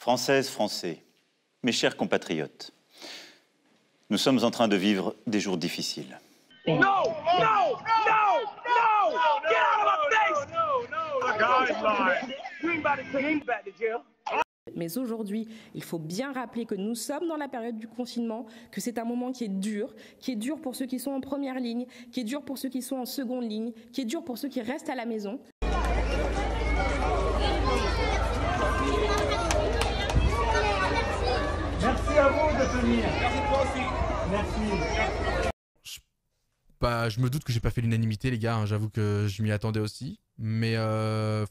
Françaises, Français, mes chers compatriotes, nous sommes en train de vivre des jours difficiles. No! No! No! No! Get out of my face! You ain't about to jail. Mais aujourd'hui, il faut bien rappeler que nous sommes dans la période du confinement, que c'est un moment qui est dur pour ceux qui sont en première ligne, qui est dur pour ceux qui sont en seconde ligne, qui est dur pour ceux qui restent à la maison. Merci à vous de venir. Merci toi aussi. Merci. Je me doute que j'ai pas fait l'unanimité, les gars, hein, j'avoue que je m'y attendais aussi. Mais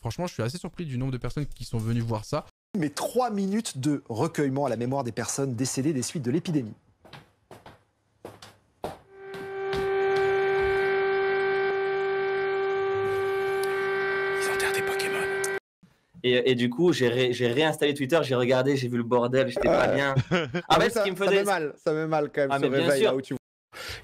franchement, je suis assez surpris du nombre de personnes qui sont venues voir ça. Mais 3 minutes de recueillement à la mémoire des personnes décédées des suites de l'épidémie. Ils enterrent des Pokémon. Et du coup, j'ai réinstallé Twitter, j'ai regardé, j'ai vu le bordel, j'étais pas bien. En fait, ce qui me faisait... ça met mal quand même, ce mais réveil là où tu...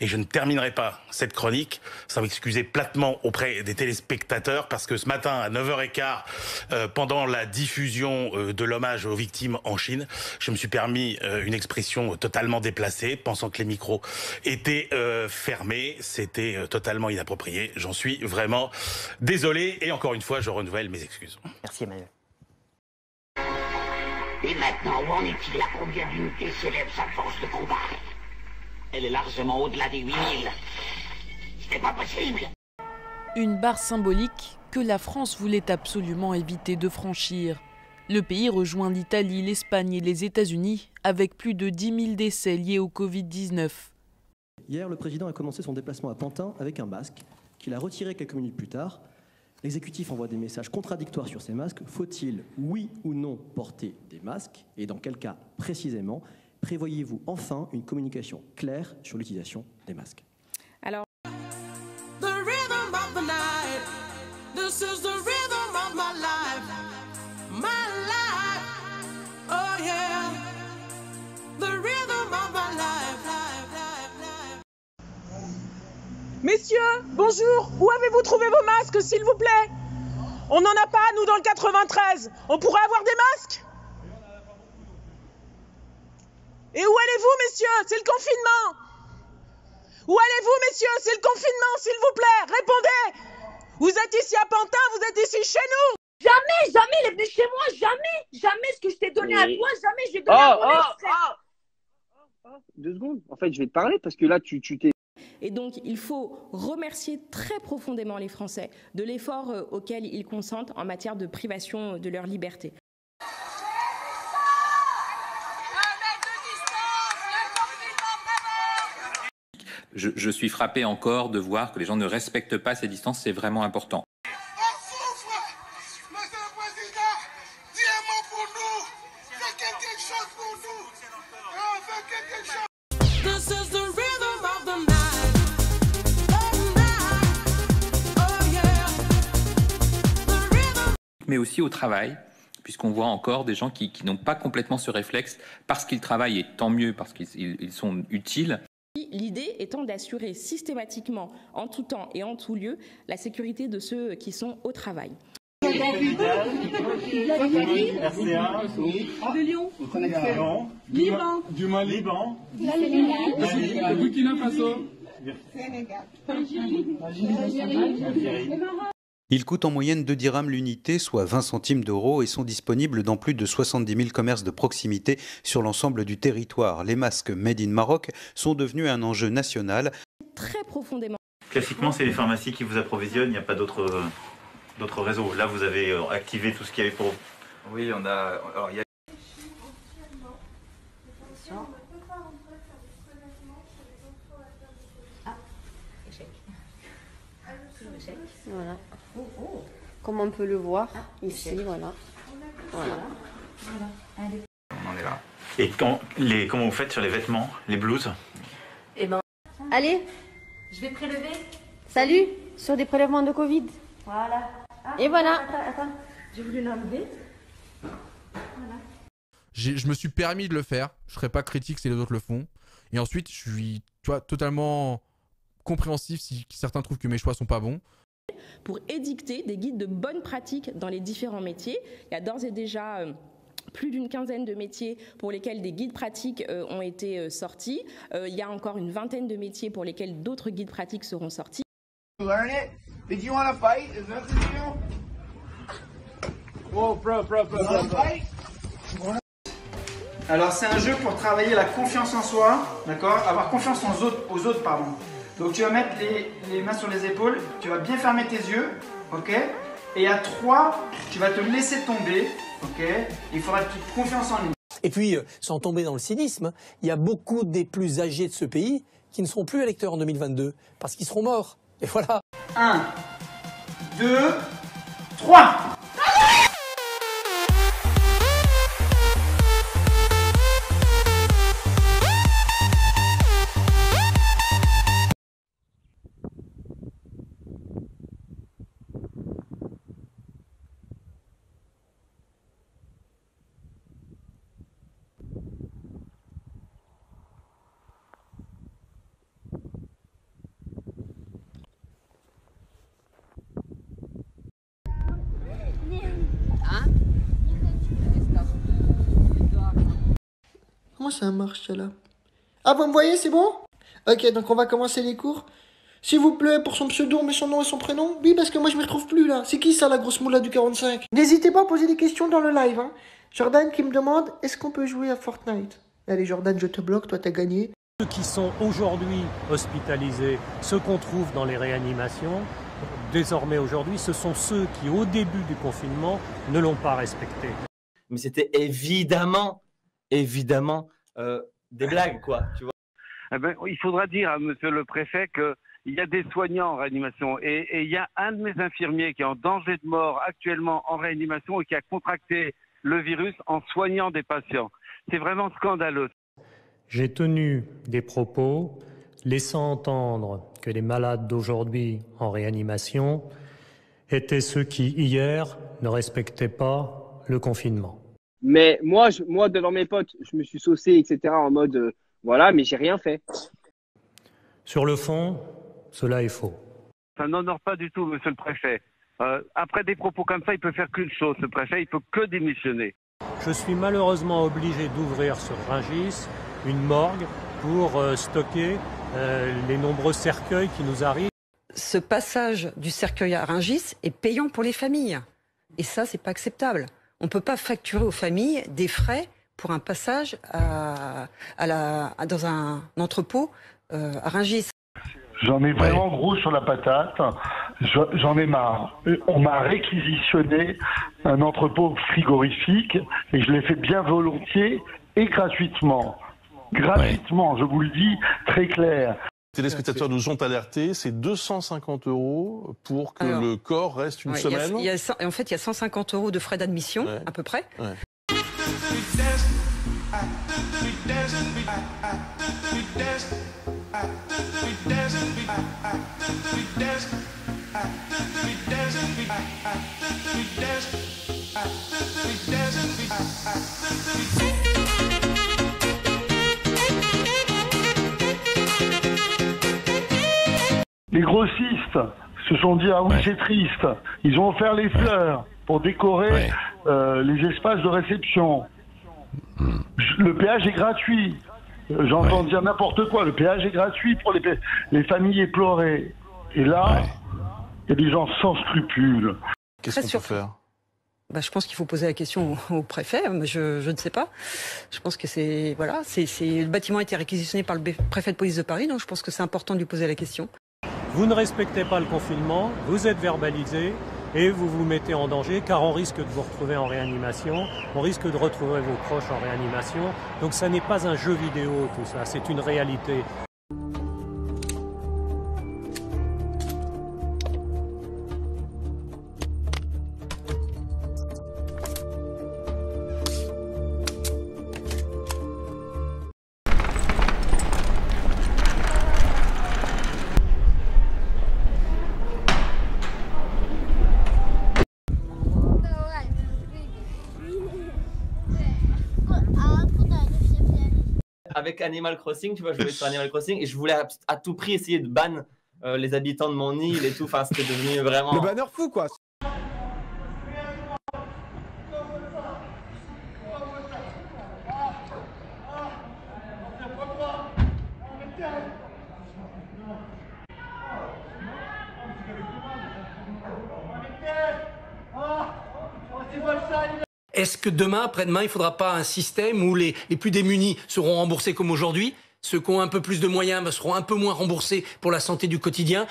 Et je ne terminerai pas cette chronique sans m'excuser platement auprès des téléspectateurs parce que ce matin à 9h15, pendant la diffusion de l'hommage aux victimes en Chine, je me suis permis une expression totalement déplacée, pensant que les micros étaient fermés. C'était totalement inapproprié. J'en suis vraiment désolé et encore une fois, je renouvelle mes excuses. Merci Emmanuel. Et maintenant, où en est-il? À combien d'unités s'élève sa force de combat? Elle est largement au-delà des 8000. C'est pas possible. Une barre symbolique que la France voulait absolument éviter de franchir. Le pays rejoint l'Italie, l'Espagne et les États-Unis avec plus de 10 000 décès liés au Covid-19. Hier, le président a commencé son déplacement à Pantin avec un masque qu'il a retiré quelques minutes plus tard. L'exécutif envoie des messages contradictoires sur ces masques. Faut-il, oui ou non, porter des masques? Et dans quel cas précisément? Prévoyez-vous enfin une communication claire sur l'utilisation des masques? Alors, Messieurs, bonjour. Où avez-vous trouvé vos masques, s'il vous plaît? On n'en a pas, nous, dans le 93. On pourrait avoir des masques? Et où allez-vous, messieurs? C'est le confinement. Où allez-vous, messieurs? C'est le confinement, s'il vous plaît. Répondez. Vous êtes ici à Pantin, vous êtes ici chez nous. Jamais il est venu chez moi, jamais ce que je t'ai donné à toi, jamais je l'ai donné à moi. 2 secondes. En fait, je vais te parler parce que là, tu t'es... et donc, il faut remercier très profondément les Français de l'effort auquel ils consentent en matière de privation de leur liberté. Je suis frappé encore de voir que les gens ne respectent pas ces distances, c'est vraiment important. Mais aussi au travail, puisqu'on voit encore des gens qui n'ont pas complètement ce réflexe parce qu'ils travaillent, et tant mieux parce qu'ils sont utiles. L'idée étant d'assurer systématiquement, en tout temps et en tout lieu, la sécurité de ceux qui sont au travail. De Lyon, Liban, du Mali, Liban, de Burkina Faso, Ils coûtent en moyenne 2 dirhams l'unité, soit 20 centimes d'euros, et sont disponibles dans plus de 70 000 commerces de proximité sur l'ensemble du territoire. Les masques Made in Maroc sont devenus un enjeu national. Très profondément. Classiquement, c'est les pharmacies qui vous approvisionnent, il n'y a pas d'autres réseaux. Là, vous avez activé tout ce qu'il y avait pour... Oui, on a... Alors, il y a... Voilà. Comme on peut le voir ici, voilà. On en est là. Et comment vous faites sur les vêtements, les blouses? Eh ben, allez, je vais prélever. Salut, sur des prélèvements de Covid. Voilà. Et voilà. Attends, j'ai voulu l'enlever. Voilà. Je me suis permis de le faire. Je serais pas critique si les autres le font. Et ensuite, je suis, totalement compréhensif si certains trouvent que mes choix sont pas bons. Pour édicter des guides de bonnes pratiques dans les différents métiers. Il y a d'ores et déjà plus d'une quinzaine de métiers pour lesquels des guides pratiques ont été sortis. Il y a encore une vingtaine de métiers pour lesquels d'autres guides pratiques seront sortis. Learn it? Did you want to fight? Is that the deal? Whoa, bro. Alors c'est un jeu pour travailler la confiance en soi, d'accord? Avoir confiance aux autres, pardon. Donc tu vas mettre les mains sur les épaules, tu vas bien fermer tes yeux, ok? Et à 3, tu vas te laisser tomber, ok? Il faudra que tu aies confiance en lui. Et puis, sans tomber dans le cynisme, il y a beaucoup des plus âgés de ce pays qui ne seront plus électeurs en 2022, parce qu'ils seront morts. Et voilà. 1, 2, 3. Comment ça marche, ça, là? Ah, vous me voyez, c'est bon? Ok, donc on va commencer les cours. S'il vous plaît, pour son pseudo, mais son nom et son prénom. Oui, parce que moi, je me retrouve plus, là. C'est qui, ça, la grosse moula du 45? N'hésitez pas à poser des questions dans le live, hein. Jordan qui me demande, est-ce qu'on peut jouer à Fortnite? Allez, Jordan, je te bloque, toi, t'as gagné. Ceux qui sont aujourd'hui hospitalisés, ceux qu'on trouve dans les réanimations, désormais aujourd'hui, ce sont ceux qui, au début du confinement, ne l'ont pas respecté. Mais c'était évidemment des blagues, quoi, tu vois. Eh ben, il faudra dire à monsieur le préfet qu'il y a des soignants en réanimation et il y a un de mes infirmiers qui est en danger de mort actuellement en réanimation et qui a contracté le virus en soignant des patients. C'est vraiment scandaleux. J'ai tenu des propos laissant entendre que les malades d'aujourd'hui en réanimation étaient ceux qui, hier, ne respectaient pas le confinement. Mais moi, devant mes potes, je me suis saucé, etc. en mode, voilà, mais j'ai rien fait. Sur le fond, cela est faux. Ça n'honore pas du tout, monsieur le préfet. Après des propos comme ça, il peut faire qu'une chose, ce préfet, il peut que démissionner. Je suis malheureusement obligé d'ouvrir sur Rungis une morgue pour stocker les nombreux cercueils qui nous arrivent. Ce passage du cercueil à Rungis est payant pour les familles. Et ça, c'est pas acceptable. On ne peut pas facturer aux familles des frais pour un passage dans un entrepôt à Rungis. J'en ai vraiment gros sur la patate. J'en ai marre. On m'a réquisitionné un entrepôt frigorifique et je l'ai fait bien volontiers et gratuitement. Gratuitement, je vous le dis très clair. Les téléspectateurs nous ont alertés, c'est 250 € pour que le corps reste une semaine. En fait, il y a 150 € de frais d'admission, à peu près. Ouais. Les grossistes se sont dit, ah oui, c'est triste. Ils ont offert les fleurs pour décorer les espaces de réception. Le péage est gratuit. J'entends dire n'importe quoi. Le péage est gratuit pour les familles éplorées. Et là, il y a des gens sans scrupules. Qu'est-ce qu'on peut faire? Je pense qu'il faut poser la question au préfet. Je ne sais pas. Je pense que c'est voilà, le bâtiment a été réquisitionné par le préfet de police de Paris, donc je pense que c'est important de lui poser la question. Vous ne respectez pas le confinement, vous êtes verbalisé et vous vous mettez en danger car on risque de vous retrouver en réanimation, on risque de retrouver vos proches en réanimation. Donc ça n'est pas un jeu vidéo tout ça, c'est une réalité. Avec Animal Crossing, tu vois, je jouais sur Animal Crossing et je voulais à tout prix essayer de ban les habitants de mon île et tout. Enfin, c'était devenu vraiment... Le banner fou, quoi. Est-ce que demain, après-demain, il ne faudra pas un système où les plus démunis seront remboursés comme aujourd'hui? Ceux qui ont un peu plus de moyens seront un peu moins remboursés pour la santé du quotidien.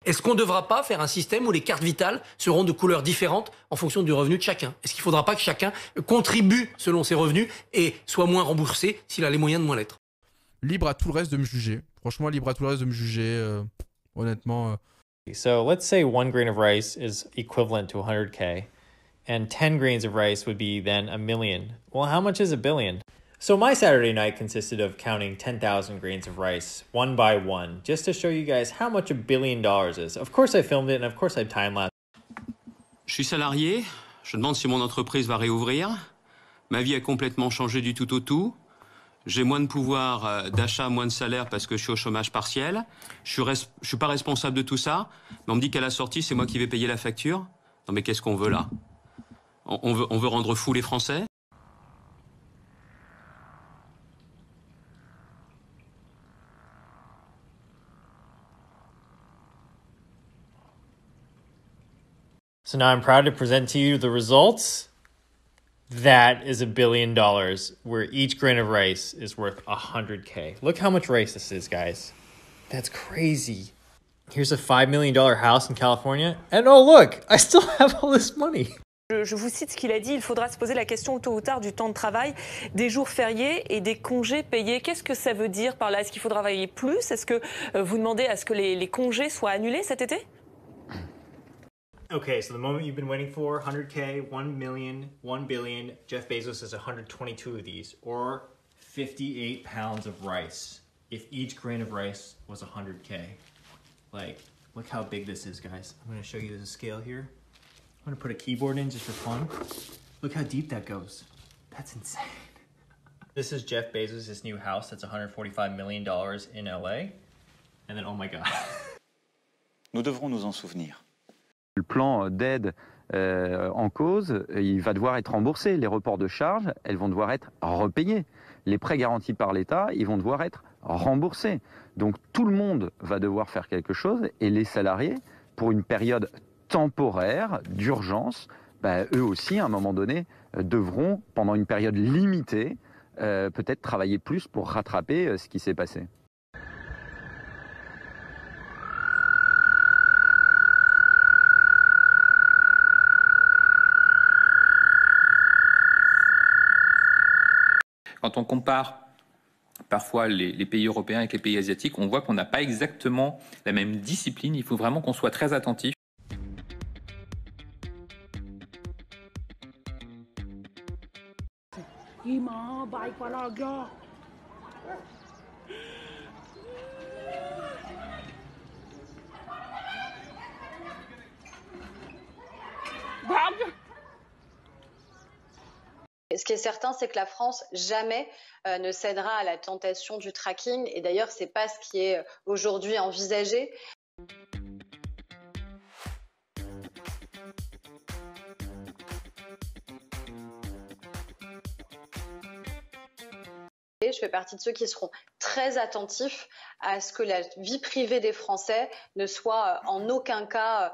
Est-ce qu'on ne devra pas faire un système où les cartes vitales seront de couleurs différentes en fonction du revenu de chacun? Est-ce qu'il ne faudra pas que chacun contribue selon ses revenus et soit moins remboursé s'il a les moyens de moins l'être? Libre à tout le reste de me juger. Franchement, libre à tout le reste de me juger. Honnêtement. So let's say 1 grain of rice is equivalent to 100K, and 10 grains of rice would be then $1 million. Well, how much is $1 billion? So my Saturday night consisted of counting 10,000 grains of rice, one by one, just to show you guys how much $1 billion is. Of course I filmed it, and of course I time-lapsed. Je suis salarié, je demande si mon entreprise va réouvrir. Ma vie a complètement changé du tout au tout. J'ai moins de pouvoir d'achat, moins de salaire parce que je suis au chômage partiel. Je suis pas responsable de tout ça. Mais on me dit qu'à la sortie, c'est moi qui vais payer la facture. Non mais qu'est-ce qu'on veut là? On veut rendre fous les Français? So now I'm proud to present to you the results. That is $1 billion, where each grain of rice is worth 100K. Look how much rice this is, guys. That's crazy. Here's a $5 million house in California. And oh look, I still have all this money. Je vous cite ce qu'il a dit, il faudra se poser la question tôt ou tard du temps de travail, des jours fériés et des congés payés. Qu'est-ce que ça veut dire par là? Est-ce qu'il faudra travailler plus? Est-ce que vous demandez à ce que les congés soient annulés cet été? Okay, so the moment you've been waiting for, 100K, 1 million, 1 billion, Jeff Bezos has 122 of these, or 58 pounds of rice. If each grain of rice was 100K. Like, look how big this is, guys. I'm gonna show you the scale here. I'm gonna put a keyboard in just for fun. Look how deep that goes. That's insane. This is Jeff Bezos' new house that's $145 million in LA. And then, oh my God. Nous devrons nous en souvenir. Le plan d'aide en cause, il va devoir être remboursé. Les reports de charges, elles vont devoir être repayées. Les prêts garantis par l'État, ils vont devoir être remboursés. Donc tout le monde va devoir faire quelque chose et les salariés, pour une période temporaire d'urgence, eux aussi, à un moment donné, devront, pendant une période limitée, peut-être travailler plus pour rattraper ce qui s'est passé. Quand on compare parfois les pays européens avec les pays asiatiques, on voit qu'on n'a pas exactement la même discipline. Il faut vraiment qu'on soit très attentif. Ce qui est certain, c'est que la France jamais ne cédera à la tentation du tracking. Et d'ailleurs, ce n'est pas ce qui est aujourd'hui envisagé. Je fais partie de ceux qui seront très attentifs à ce que la vie privée des Français ne soit en aucun cas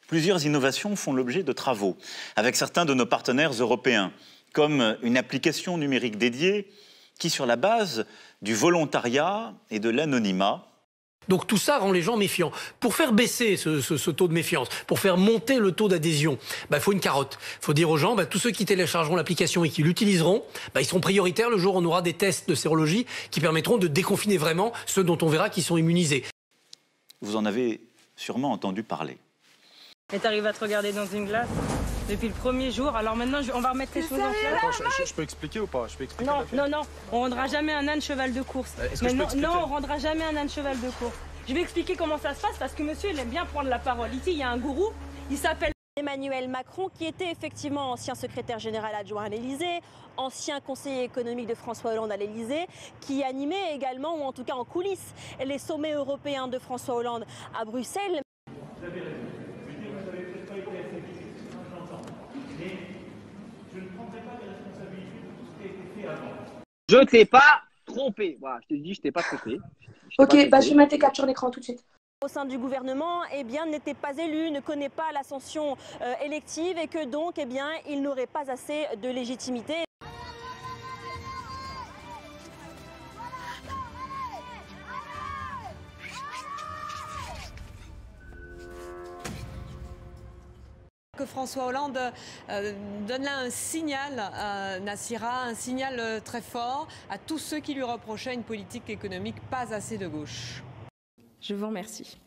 Plusieurs innovations font l'objet de travaux avec certains de nos partenaires européens, comme une application numérique dédiée qui, sur la base du volontariat et de l'anonymat, donc tout ça rend les gens méfiants. Pour faire baisser ce taux de méfiance, pour faire monter le taux d'adhésion, il faut une carotte. Il faut dire aux gens, tous ceux qui téléchargeront l'application et qui l'utiliseront, ils seront prioritaires le jour où on aura des tests de sérologie qui permettront de déconfiner vraiment ceux dont on verra qu'ils sont immunisés. Vous en avez sûrement entendu parler. Et t'arrives à te regarder dans une glace? depuis le premier jour. Alors maintenant, on va remettre les choses en place. Attends, je peux expliquer ou pas? Je peux expliquer? Non, on rendra jamais un âne cheval de course. Non, on rendra jamais un âne cheval de course. Je vais expliquer comment ça se passe parce que monsieur, il aime bien prendre la parole. Ici, il y a un gourou, il s'appelle Emmanuel Macron, qui était effectivement ancien secrétaire général adjoint à l'Élysée, ancien conseiller économique de François Hollande à l'Élysée, qui animait également, ou en tout cas en coulisses, les sommets européens de François Hollande à Bruxelles. Vous avez raison. Je veux dire, vous n'avez peut-être pas été assez efficace, j'entends. Mais je ne prendrai pas de responsabilité pour tout ce qui a été fait avant. Je ne t'ai pas trompé. Voilà, je te dis, je t'ai pas trompé. Ok, bah je mets tes captures d'écran tout de suite. Au sein du gouvernement, eh bien, n'était pas élu, ne connaît pas l'ascension élective et que donc, eh bien, il n'aurait pas assez de légitimité. Que François Hollande donne là un signal, Nassira, un signal très fort à tous ceux qui lui reprochaient une politique économique pas assez de gauche. Je vous remercie.